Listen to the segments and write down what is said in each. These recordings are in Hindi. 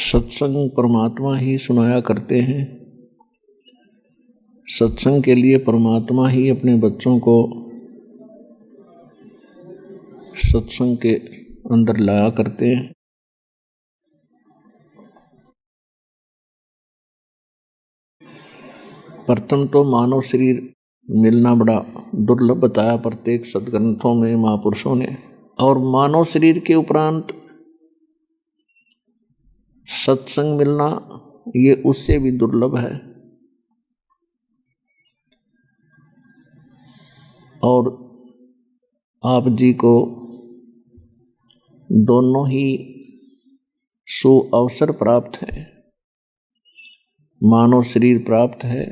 सत्संग परमात्मा ही सुनाया करते हैं। सत्संग के लिए परमात्मा ही अपने बच्चों को सत्संग के अंदर लाया करते हैं। प्रथम तो मानव शरीर मिलना बड़ा दुर्लभ बताया प्रत्येक सदग्रंथों में महापुरुषों ने, और मानव शरीर के उपरांत सत्संग मिलना ये उससे भी दुर्लभ है। और आप जी को दोनों ही सुअवसर प्राप्त है। मानव शरीर प्राप्त है,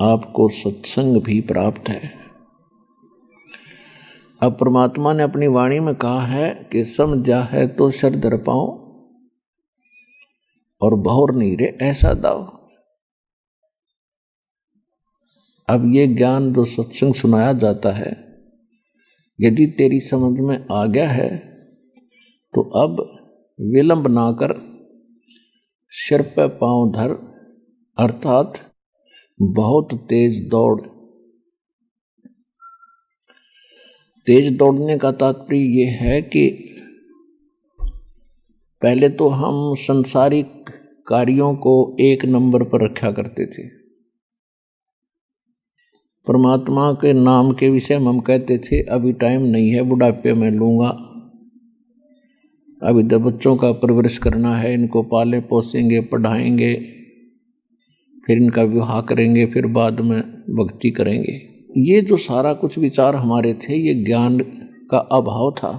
आपको सत्संग भी प्राप्त है। अब परमात्मा ने अपनी वाणी में कहा है कि समझा है तो सर धर पाओ और बहुर नहीं रे ऐसा दाव। अब ये ज्ञान जो सत्संग सुनाया जाता है, यदि तेरी समझ में आ गया है तो अब विलंब ना कर सिर पे पांव धर, अर्थात बहुत तेज दौड़। तेज दौड़ने का तात्पर्य ये है कि पहले तो हम संसारिक कार्यों को एक नंबर पर रखा करते थे। परमात्मा के नाम के विषय में हम कहते थे अभी टाइम नहीं है, बुढ़ापे में लूँगा, अभी तो बच्चों का परवरिश करना है, इनको पाले पोसेंगे, पढ़ाएंगे, फिर इनका विवाह करेंगे, फिर बाद में भक्ति करेंगे। ये जो सारा कुछ विचार हमारे थे, ये ज्ञान का अभाव था।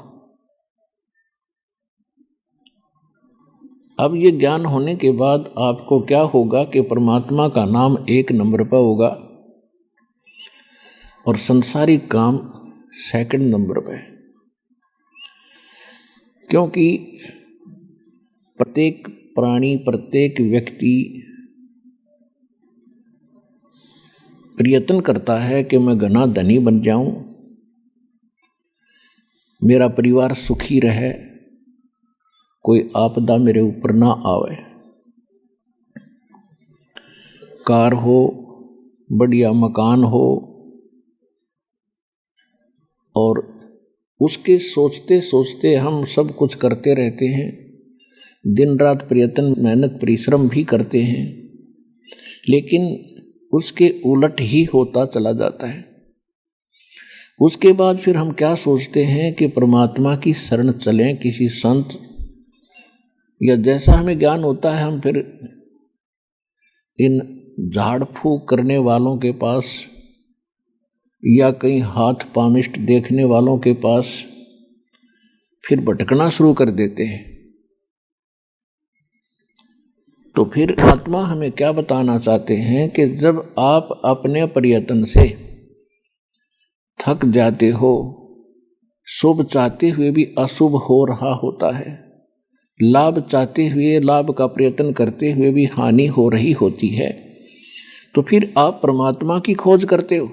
अब ये ज्ञान होने के बाद आपको क्या होगा कि परमात्मा का नाम एक नंबर पर होगा और संसारिक काम सेकंड नंबर पे। क्योंकि प्रत्येक प्राणी, प्रत्येक व्यक्ति प्रयत्न करता है कि मैं घना धनी बन जाऊं, मेरा परिवार सुखी रहे, कोई आपदा मेरे ऊपर ना आवे, कार हो, बढ़िया मकान हो, और उसके सोचते सोचते हम सब कुछ करते रहते हैं। दिन रात प्रयत्न, मेहनत, परिश्रम भी करते हैं, लेकिन उसके उलट ही होता चला जाता है। उसके बाद फिर हम क्या सोचते हैं कि परमात्मा की शरण चलें, किसी संत या जैसा हमें ज्ञान होता है हम फिर इन झाड़ फूक करने वालों के पास या कहीं हाथ पामिष्ट देखने वालों के पास फिर भटकना शुरू कर देते हैं। तो फिर आत्मा हमें क्या बताना चाहते हैं कि जब आप अपने प्रयत्न से थक जाते हो, शुभ चाहते हुए भी अशुभ हो रहा होता है, लाभ चाहते हुए, लाभ का प्रयत्न करते हुए भी हानि हो रही होती है, तो फिर आप परमात्मा की खोज करते हो।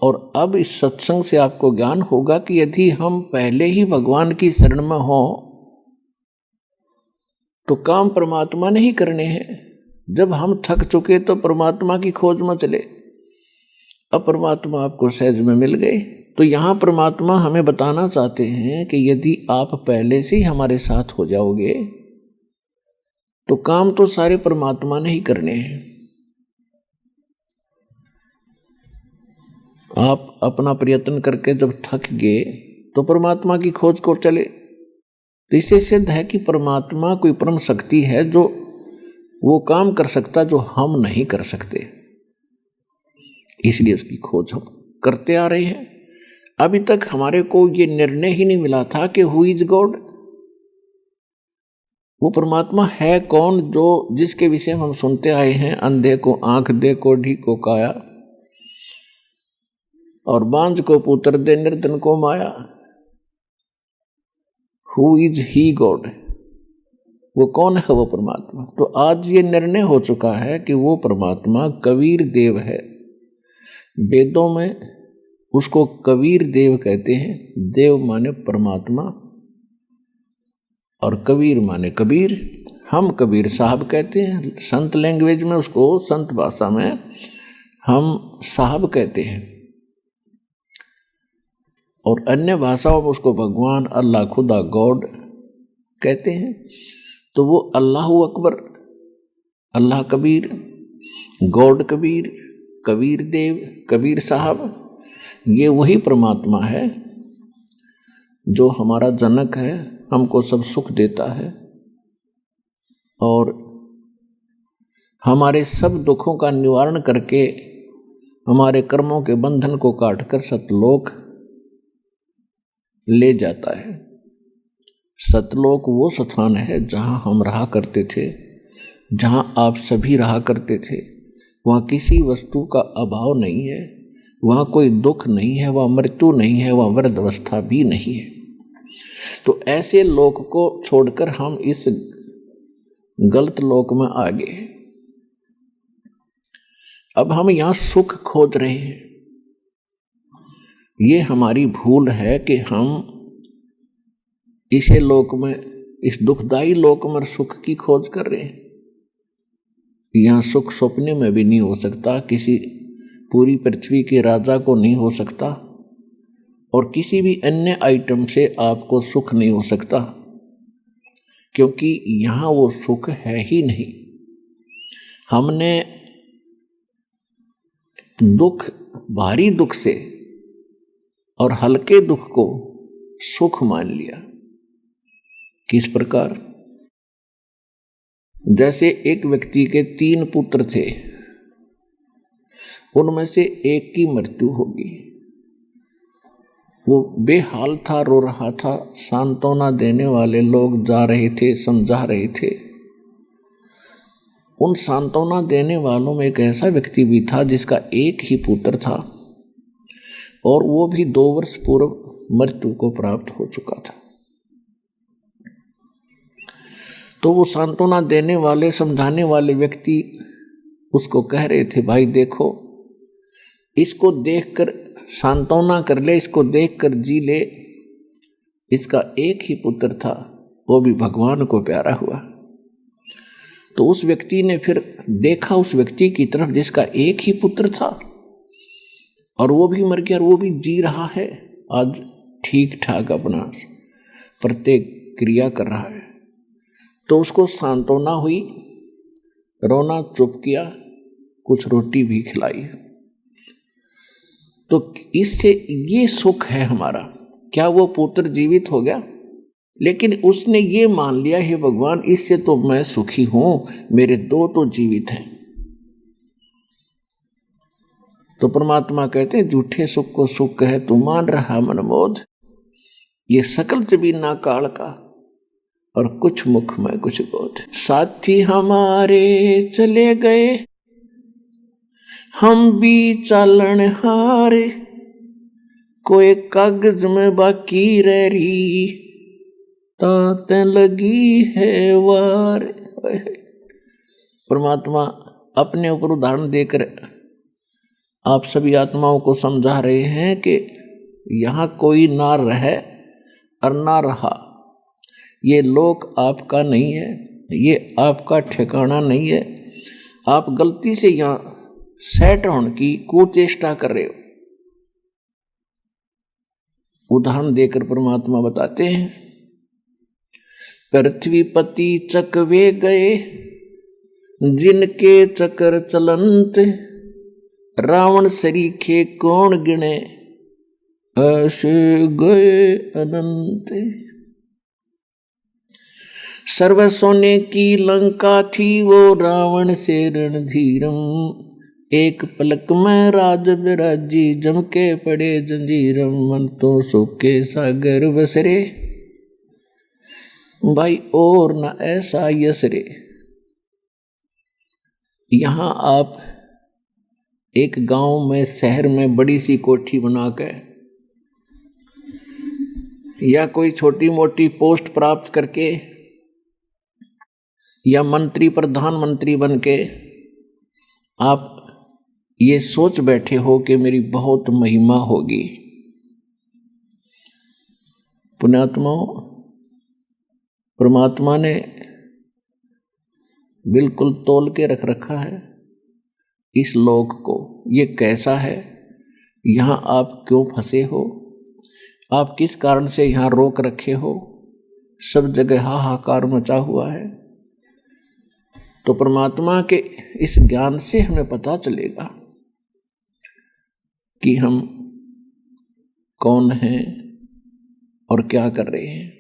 और अब इस सत्संग से आपको ज्ञान होगा कि यदि हम पहले ही भगवान की शरण में हों तो काम परमात्मा ने ही करने हैं। जब हम थक चुके तो परमात्मा की खोज में चले, अब परमात्मा आपको सहज में मिल गए। तो यहाँ परमात्मा हमें बताना चाहते हैं कि यदि आप पहले से ही हमारे साथ हो जाओगे तो काम तो सारे परमात्मा ने ही करने हैं। आप अपना प्रयत्न करके जब थक गए तो परमात्मा की खोज को चले। तो इससे सिद्ध है कि परमात्मा कोई परम शक्ति है जो वो काम कर सकता जो हम नहीं कर सकते, इसलिए उसकी खोज हम करते आ रहे हैं। अभी तक हमारे को ये निर्णय ही नहीं मिला था कि हु इज गॉड, वो परमात्मा है कौन जो जिसके विषय में हम सुनते आए हैं, अंधे को आंख दे, कोढ़ी को काया, और बांझ को पुत्र दे, निर्धन को माया। हु इज ही गॉड, वो कौन है? वो परमात्मा। तो आज ये निर्णय हो चुका है कि वो परमात्मा कबीर देव है। वेदों में उसको कबीर देव कहते हैं। देव माने परमात्मा, और कबीर माने कबीर। हम कबीर साहब कहते हैं, संत लैंग्वेज में उसको, संत भाषा में हम साहब कहते हैं, और अन्य भाषाओं में उसको भगवान, अल्लाह, खुदा, गॉड कहते हैं। तो वो अल्लाह अकबर, अल्लाह कबीर, गॉड कबीर, कबीर देव, कबीर साहब, ये वही परमात्मा है जो हमारा जनक है, हमको सब सुख देता है और हमारे सब दुखों का निवारण करके हमारे कर्मों के बंधन को काटकर सतलोक ले जाता है। सतलोक वो स्थान है जहाँ हम रहा करते थे, जहाँ आप सभी रहा करते थे। वहाँ किसी वस्तु का अभाव नहीं है, वहाँ कोई दुख नहीं है, वहाँ मृत्यु नहीं है, वहाँ वृद्धावस्था भी नहीं है। तो ऐसे लोक को छोड़कर हम इस गलत लोक में आ गए। अब हम यहाँ सुख खोज रहे हैं। ये हमारी भूल है कि हम इसे लोक में, इस दुखदाई लोक में सुख की खोज कर रहे हैं। यहाँ सुख सपने में भी नहीं हो सकता, किसी पूरी पृथ्वी के राजा को नहीं हो सकता, और किसी भी अन्य आइटम से आपको सुख नहीं हो सकता, क्योंकि यहाँ वो सुख है ही नहीं। हमने दुख, भारी दुख से और हल्के दुख को सुख मान लिया। किस प्रकार? जैसे एक व्यक्ति के 3 पुत्र थे, उनमें से एक की मृत्यु होगी। वो बेहाल था, रो रहा था, सांत्वना देने वाले लोग जा रहे थे, समझा रहे थे। उन सांत्वना देने वालों में एक ऐसा व्यक्ति भी था जिसका एक ही पुत्र था और वो भी 2 वर्ष पूर्व मृत्यु को प्राप्त हो चुका था। तो वो सांत्वना देने वाले, समझाने वाले व्यक्ति उसको कह रहे थे, भाई देखो, इसको देखकर सांत्वना कर ले, इसको देखकर जी ले। इसका एक ही पुत्र था, वो भी भगवान को प्यारा हुआ। तो उस व्यक्ति ने फिर देखा उस व्यक्ति की तरफ जिसका एक ही पुत्र था और वो भी मर गया और वो भी जी रहा है, आज ठीक ठाक अपना प्रत्येक क्रिया कर रहा है। तो उसको सांत्वना हुई, रोना चुप किया, कुछ रोटी भी खिलाई। तो इससे ये सुख है हमारा। क्या वो पुत्र जीवित हो गया? लेकिन उसने ये मान लिया, हे भगवान, इससे तो मैं सुखी हूं, मेरे 2 तो जीवित हैं। तो परमात्मा कहते हैं, झूठे सुख को सुख कहे तू मान रहा मनमोद, ये सकल जबीना काल का और कुछ मुख में कुछ बोध। साथी हमारे चले गए, हम भी चालन हारे, कोई कागज में बाकी रह रही, ताते लगी है वार। परमात्मा अपने ऊपर उदाहरण देकर आप सभी आत्माओं को समझा रहे हैं कि यहाँ कोई ना रहे और ना रहा। ये लोक आपका नहीं है, ये आपका ठिकाना नहीं है। आप गलती से यहाँ सेट होने की कुचेष्टा कर रहे हो। उदाहरण देकर परमात्मा बताते हैं, पृथ्वीपति चकवे गए, जिनके चक्र चलंत, रावण सरीखे कौन गिने, ऐसे गए अनंत। सर्व सोने की लंका थी वो रावण से रणधीरम, एक पलक में राज विराजी, जम के पड़े जंजीरम, मन तो सुख के सागर बसरे, भाई और न ऐसा यसरे। यहाँ आप एक गांव में, शहर में बड़ी सी कोठी बनाकर या कोई छोटी मोटी पोस्ट प्राप्त करके या मंत्री, प्रधानमंत्री बन के आप ये सोच बैठे हो कि मेरी बहुत महिमा होगी। पुण्यात्माओं, परमात्मा ने बिल्कुल तौल के रख रखा है इस लोक को। ये कैसा है, यहाँ आप क्यों फंसे हो, आप किस कारण से यहाँ रोक रखे हो, सब जगह हाहाकार मचा हुआ है। तो परमात्मा के इस ज्ञान से हमें पता चलेगा कि हम कौन हैं और क्या कर रहे हैं।